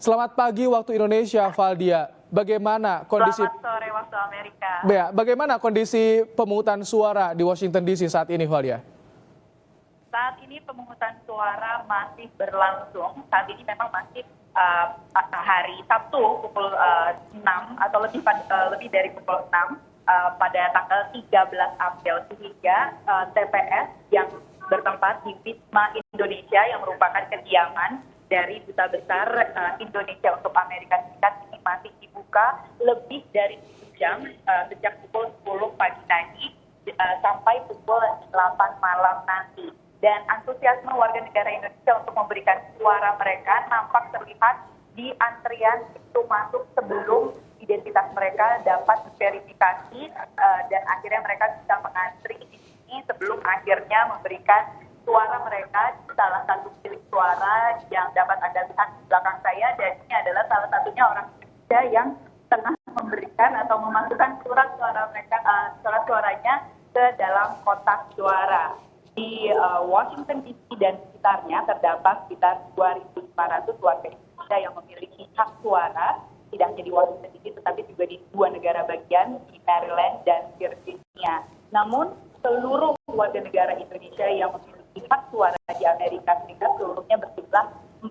Selamat pagi waktu Indonesia, Valdia. Bagaimana kondisi Selamat sore waktu Amerika. bagaimana kondisi pemungutan suara di Washington DC saat ini, Valdia? Saat ini pemungutan suara masih berlangsung. Saat ini memang masih hari Sabtu pukul 6 atau lebih dari pukul 6 pada tanggal 13 April, sehingga TPS yang bertempat di Wisma Indonesia yang merupakan kediaman dari Duta Besar Indonesia untuk Amerika Serikat ini masih dibuka lebih dari 1 jam sejak pukul 10 pagi tadi sampai pukul 8 malam nanti. Dan antusiasme warga negara Indonesia untuk memberikan suara mereka nampak terlihat di antrian itu masuk sebelum identitas mereka dapat diverifikasi dan akhirnya mereka bisa mengantri di sini sebelum akhirnya memberikan suara mereka di salah satu bilik suara yang dapat Anda lihat di belakang saya, dan ini adalah salah satunya orang Indonesia yang tengah memberikan atau memasukkan surat suara mereka, suara-suaranya ke dalam kotak suara. Di Washington DC dan sekitarnya terdapat sekitar 2.500 warga Indonesia yang memiliki hak suara, tidak hanya di Washington DC tetapi juga di 2 negara bagian, di Maryland dan Virginia. Namun seluruh warga negara Indonesia yang memiliki hak suara di Amerika Serikat seluruhnya berjumlah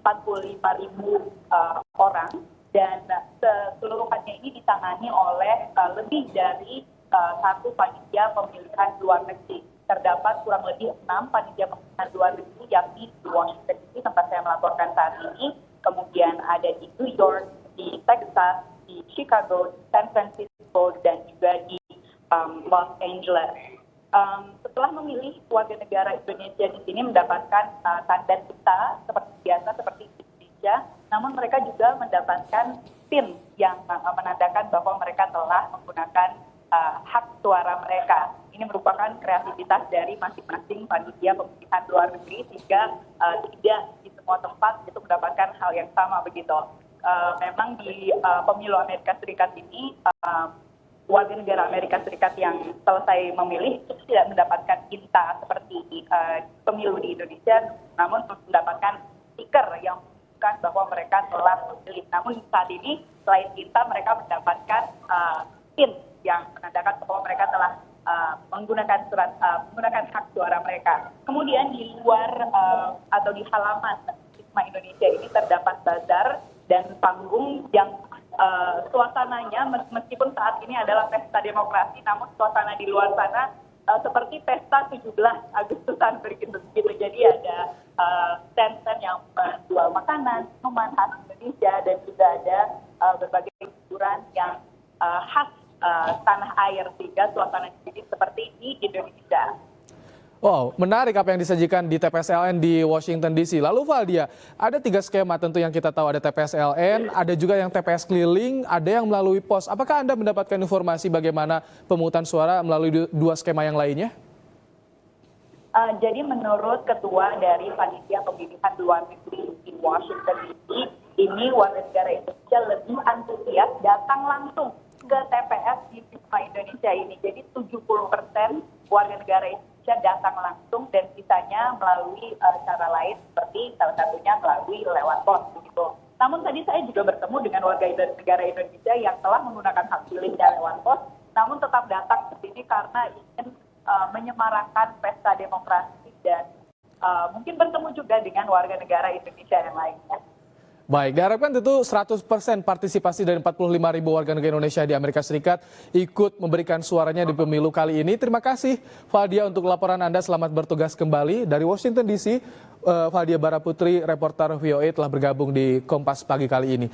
45.000 orang, dan keseluruhannya ini ditangani oleh lebih dari satu panitia pemilihan luar negeri. Terdapat kurang lebih 6 panitia pemilihan luar negeri, yakni di Washington DC tempat saya melaporkan saat ini, kemudian ada di New York, di Texas, di Chicago, di San Francisco, dan juga di Los Angeles. Setelah memilih, warga negara Indonesia di sini mendapatkan tanda kita seperti biasa seperti di Indonesia, namun mereka juga mendapatkan PIN yang menandakan bahwa mereka telah menggunakan hak suara mereka. Ini merupakan kreativitas dari masing-masing panitia pemilihan luar negeri, sehingga tidak di semua tempat itu mendapatkan hal yang sama begitu. Memang di pemilu Amerika Serikat ini warga negara Amerika Serikat yang selesai memilih itu tidak mendapatkan tinta seperti pemilu di Indonesia, namun mendapatkan stiker yang menunjukkan bahwa mereka telah memilih. Namun saat ini selain tinta mereka mendapatkan PIN yang menandakan bahwa mereka telah menggunakan hak suara mereka. Kemudian di luar atau di halaman Wisma Indonesia ini terdapat bazar dan panggung yang suasananya meskipun saat ini adalah pesta demokrasi, namun suasana di luar sana seperti pesta 17 Agustusan begitu. Jadi ada stand-stand yang menjual makanan, minuman khas Indonesia, dan juga ada berbagai hiburan yang khas tanah air, sehingga suasana jadi seperti di Indonesia. Wow, menarik apa yang disajikan di TPS-LN di Washington DC. Lalu Valdia, ada 3 skema tentu yang kita tahu, ada TPS-LN, ada juga yang TPS keliling, ada yang melalui pos. Apakah Anda mendapatkan informasi bagaimana pemungutan suara melalui 2 skema yang lainnya? Jadi menurut ketua dari panitia pemilihan luar negeri di Washington DC, ini warga negara Indonesia lebih antusias datang langsung ke TPS di Wisma Indonesia ini. Jadi 70% warga negara Indonesia datang langsung, dan sisanya melalui cara lain seperti salah satunya melalui lewat pos begitu. Namun tadi saya juga bertemu dengan warga negara Indonesia yang telah menggunakan hak pilihnya lewat pos, namun tetap datang ke sini karena ingin menyemarakan pesta demokrasi dan mungkin bertemu juga dengan warga negara Indonesia yang lainnya. Baik, diharapkan tentu 100% partisipasi dari 45.000 warga negara Indonesia di Amerika Serikat ikut memberikan suaranya di pemilu kali ini. Terima kasih Valdia untuk laporan Anda, selamat bertugas kembali. Dari Washington DC, Valdia Baraputri, reporter VOA telah bergabung di Kompas pagi kali ini.